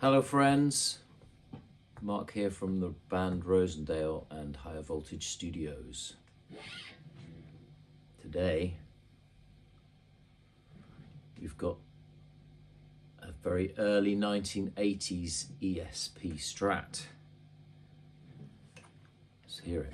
Hello friends, Mark here from the band Rosendale and Higher Voltage Studios. Today we've got a very early 1980s ESP Strat. Let's hear it.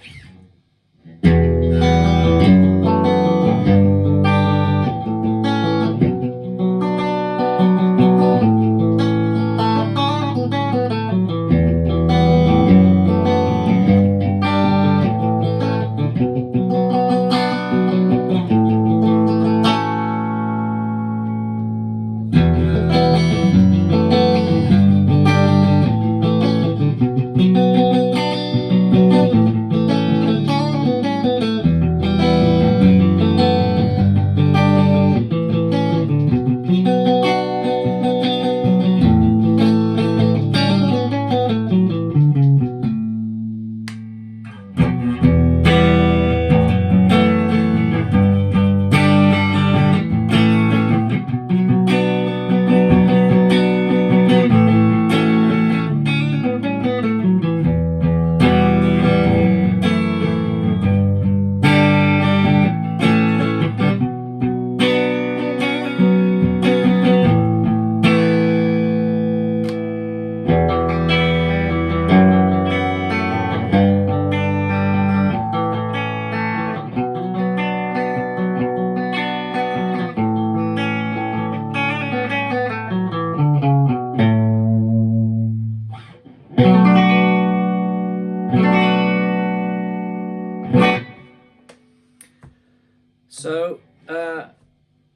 So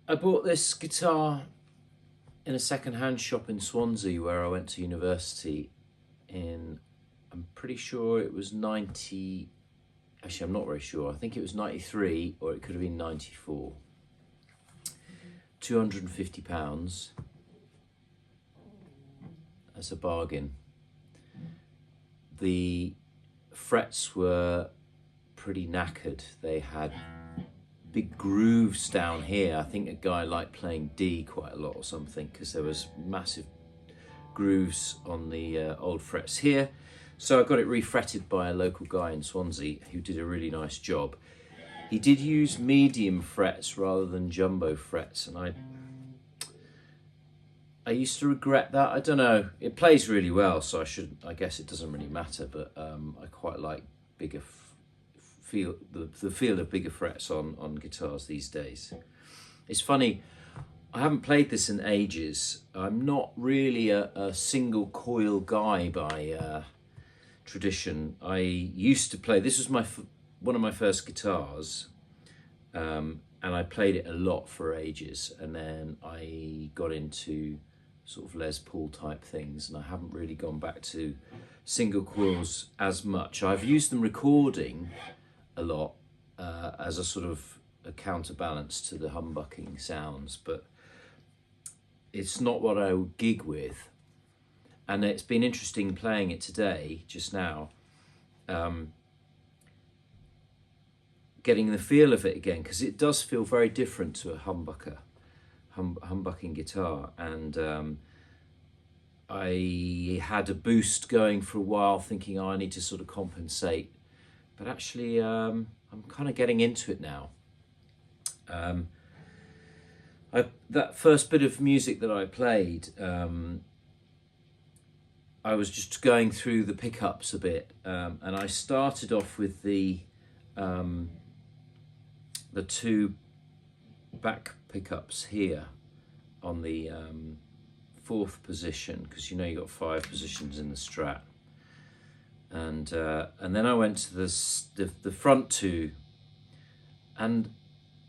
I bought this guitar in a second-hand shop in Swansea where I went to university in, I'm pretty sure it was 90, actually I'm not very sure, I think it was 93 or it could have been 94. £250, that's a bargain. The frets were pretty knackered. They had big grooves down here. I think a guy liked playing D quite a lot or something because there was massive grooves on the old frets here. So I got it refretted by a local guy in Swansea who did a really nice job. He did use medium frets rather than jumbo frets, and I used to regret that. I don't know, it plays really well, so I guess it doesn't really matter, but I quite like bigger the feel of bigger frets on guitars these days. It's funny, I haven't played this in ages. I'm not really a single coil guy by tradition. I used to play, this was one of my first guitars, and I played it a lot for ages, and then I got into sort of Les Paul type things, and I haven't really gone back to single coils as much. I've used them recording a lot as a sort of a counterbalance to the humbucking sounds, but it's not what I would gig with. And it's been interesting playing it today, just now, getting the feel of it again, because it does feel very different to a humbucking guitar. And I had a boost going for a while thinking, oh, I need to sort of compensate. But actually, I'm kind of getting into it now. That first bit of music that I played, I was just going through the pickups a bit, and I started off with the two back pickups here on the fourth position, because you know you've got 5 positions in the Strat. And then I went to the front 2, and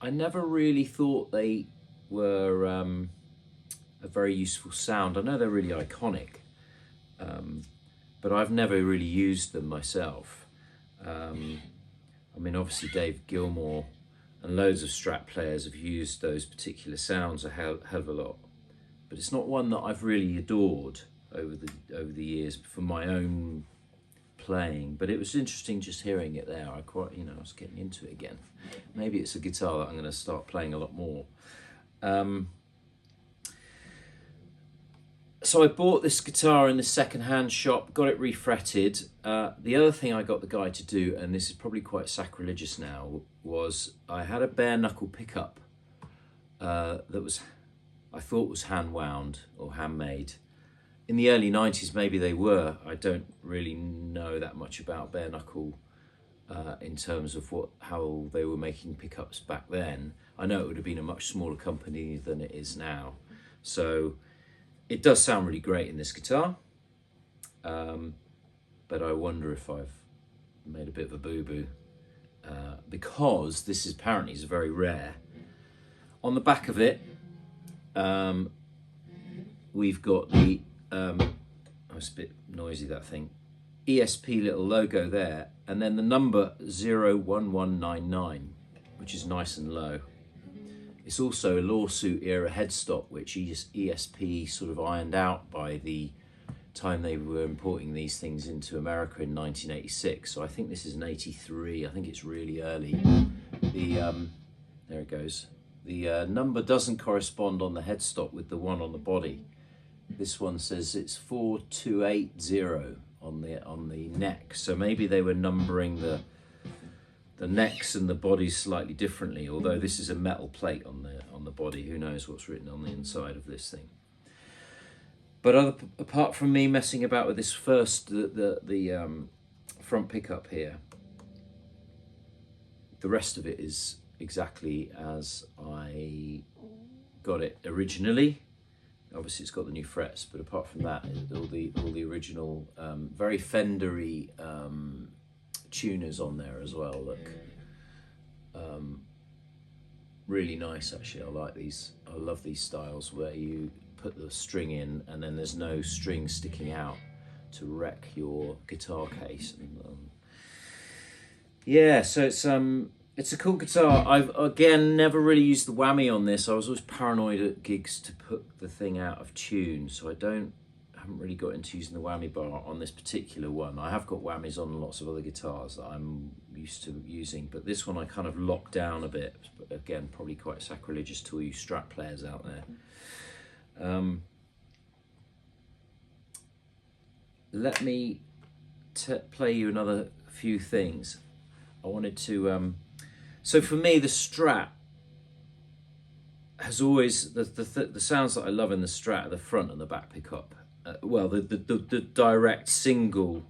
I never really thought they were a very useful sound. I know they're really iconic, but I've never really used them myself. I mean, obviously Dave Gilmour and loads of Strat players have used those particular sounds a hell of a lot, but it's not one that I've really adored over the years for my own playing. But it was interesting just hearing it there. I was getting into it again. Maybe it's a guitar that I'm going to start playing a lot more. So I bought this guitar in the second-hand shop, got it refretted. The other thing I got the guy to do, and this is probably quite sacrilegious now, was I had a bare knuckle pickup that was, I thought was hand wound or handmade. In the early 90s, maybe they were. I don't really know that much about bare knuckle in terms of how they were making pickups back then. I know it would have been a much smaller company than it is now. So it does sound really great in this guitar, but I wonder if I've made a bit of a boo-boo because this is apparently is very rare. On the back of it, we've got the, oh, it's a bit noisy, that thing, ESP little logo there, and then the number 01199, which is nice and low. It's also a lawsuit era headstock, which ESP sort of ironed out by the time they were importing these things into America in 1986. So I think this is an 83. I think it's really early. There it goes. The number doesn't correspond on the headstock with the one on the body. This one says it's 4280 on the neck. So maybe they were numbering the necks and the bodies slightly differently, although this is a metal plate on the body. Who knows what's written on the inside of this thing. But apart from me messing about with this the front pickup here, the rest of it is exactly as I got it originally. Obviously it's got the new frets, but apart from that, all the original very Fendery tuners on there as well. Look, really nice actually. I like these. I love these styles where you put the string in and then there's no string sticking out to wreck your guitar case. And, yeah, so it's a cool guitar. I've again never really used the whammy on this. I was always paranoid at gigs to put the thing out of tune, so I haven't really got into using the whammy bar on this particular one. I have got whammies on lots of other guitars that I'm used to using, but this one I kind of locked down a bit. But again, probably quite sacrilegious to all you Strat players out there. Let me play you another few things. I wanted to, so for me the Strat has always, the sounds that I love in the Strat are the front and the back pickup. Well, the direct single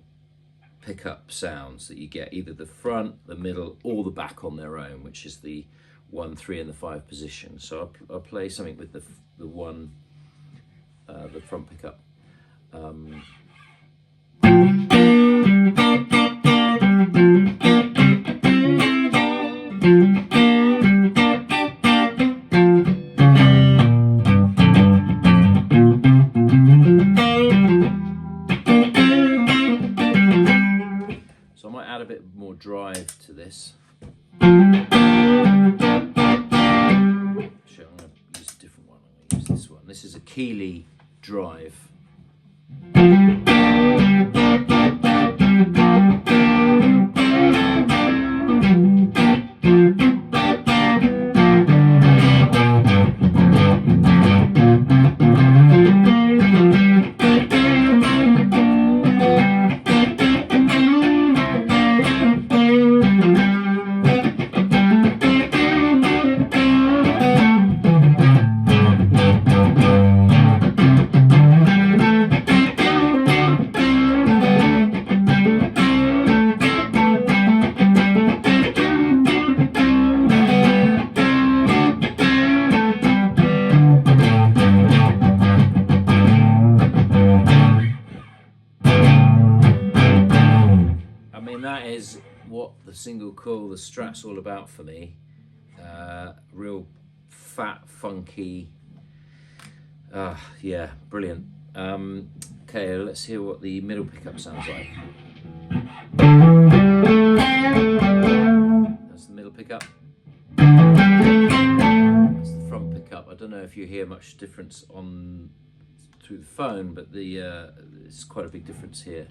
pickup sounds that you get, either the front, the middle, or the back on their own, which is the 1, 3, and the 5 position. So I'll play something with the front pickup. Drive to this. Actually, I'm going to use a different one. I'm going to use this one. This is a Keeley drive. That is what the single coil, the Strat's all about for me. Real fat, funky, yeah, brilliant. Okay, let's hear what the middle pickup sounds like. That's the middle pickup. That's the front pickup. I don't know if you hear much difference through the phone, but it's quite a big difference here.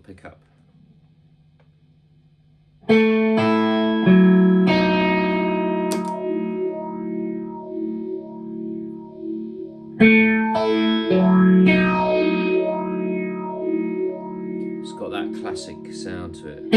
pickup. It's got that classic sound to it.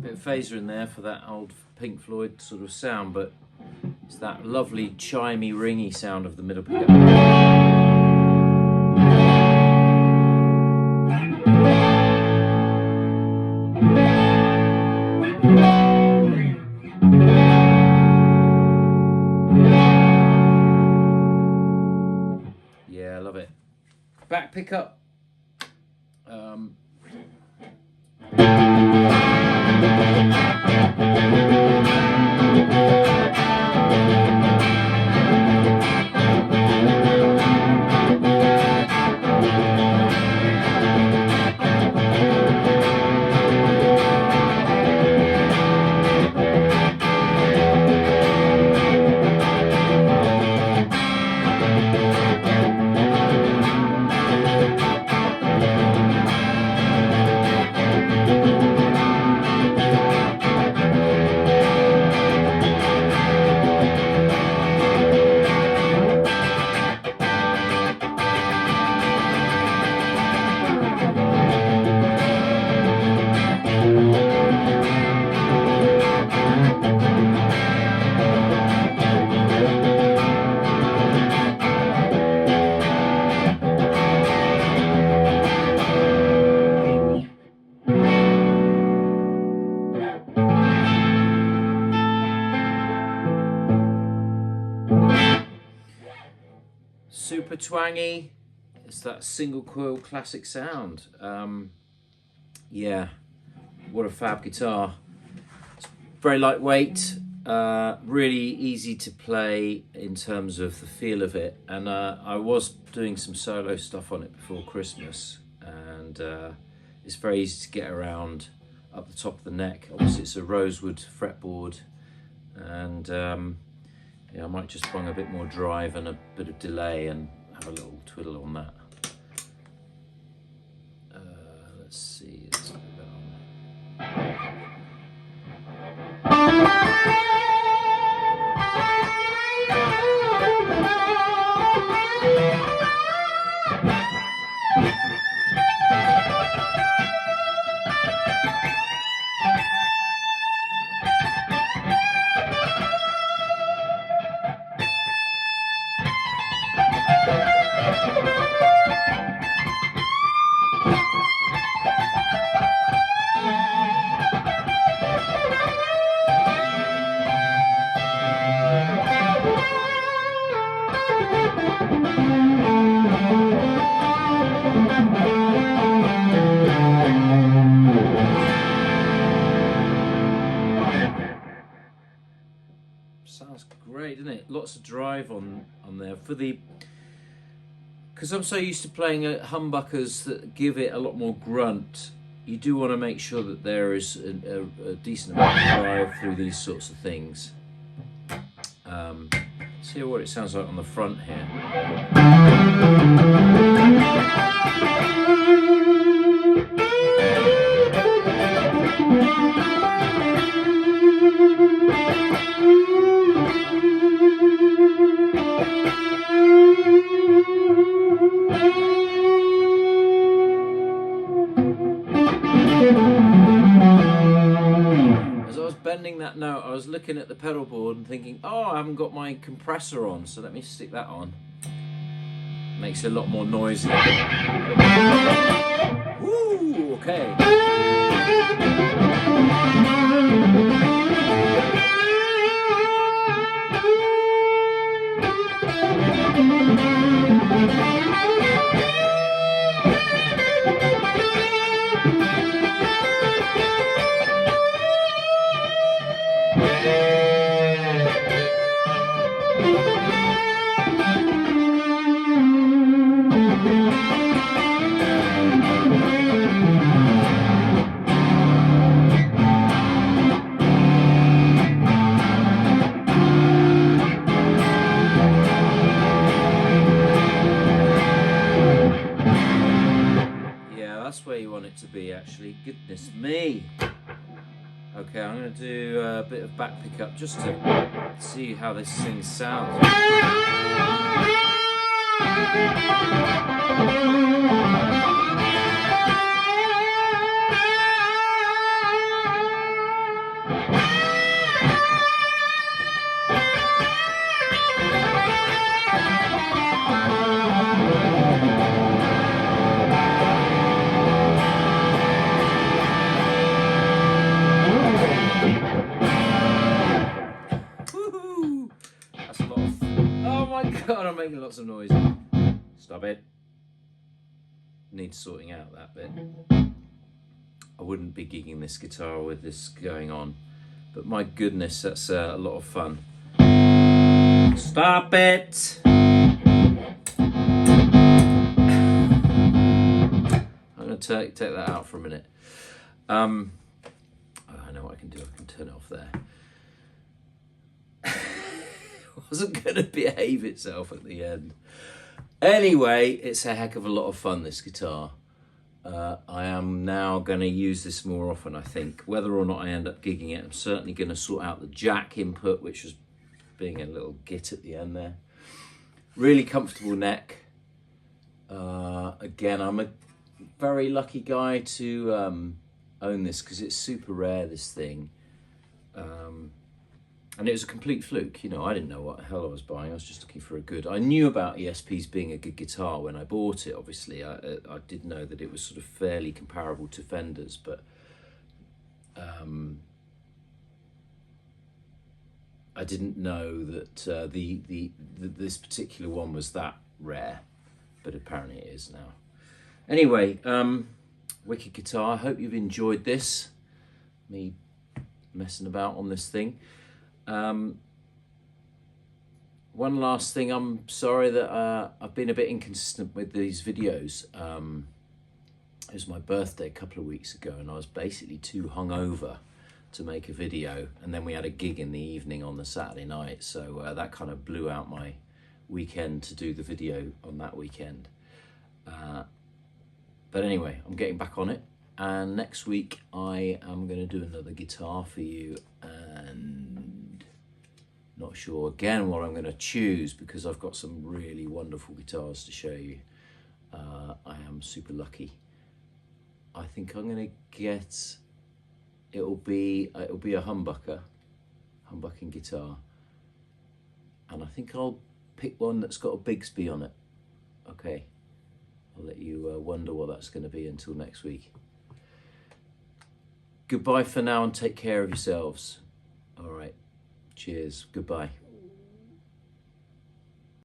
Bit of phaser in there for that old Pink Floyd sort of sound, but it's that lovely chimey, ringy sound of the middle pickup. Yeah, I love it. Back pickup. Super twangy. It's that single coil classic sound. Yeah, what a fab guitar. It's very lightweight, really easy to play in terms of the feel of it. And I was doing some solo stuff on it before Christmas, and it's very easy to get around up the top of the neck. Obviously it's a rosewood fretboard, and yeah, I might just bung a bit more drive and a bit of delay and have a little twiddle on that. Let's see, let's put that sounds great, doesn't it? Lots of drive on there for the, because I'm so used to playing humbuckers that give it a lot more grunt. You do want to make sure that there is a decent amount of drive through these sorts of things. Let's hear what it sounds like on the front here. Bending that note, I was looking at the pedal board and thinking, oh, I haven't got my compressor on, so let me stick that on. Makes it a lot more noisy. Woo, okay. That's where you want it to be, actually. Goodness me. Okay, I'm going to do a bit of back pickup just to see how this thing sounds. That's a lot of... Oh my god, I'm making lots of noise. Stop it. Needs sorting out that bit. I wouldn't be gigging this guitar with this going on, but my goodness, that's a lot of fun. Stop it! I'm going to take that out for a minute. I know what I can do. I can turn it off there. Wasn't going to behave itself at the end. Anyway, it's a heck of a lot of fun, this guitar. I am now going to use this more often, I think. Whether or not I end up gigging it, I'm certainly going to sort out the jack input, which was being a little git at the end there. Really comfortable neck. Again, I'm a very lucky guy to own this because it's super rare, this thing. And it was a complete fluke, you know, I didn't know what the hell I was buying. I was just looking for a good... I knew about ESPs being a good guitar when I bought it, obviously. I did know that it was sort of fairly comparable to Fenders, but I didn't know that this particular one was that rare, but apparently it is now. Anyway, wicked guitar. I hope you've enjoyed this, me messing about on this thing. One last thing, I'm sorry that I've been a bit inconsistent with these videos. It was my birthday a couple of weeks ago and I was basically too hungover to make a video, and then we had a gig in the evening on the Saturday night, so that kind of blew out my weekend to do the video on that weekend. But anyway, I'm getting back on it, and next week I am going to do another guitar for you, and not sure again what I'm going to choose because I've got some really wonderful guitars to show you. I am super lucky. I think I'm going to get, it'll be a humbucking guitar, and I think I'll pick one that's got a Bigsby on it. Okay, I'll let you wonder what that's going to be until next week. Goodbye for now and take care of yourselves. All right. Cheers. Goodbye.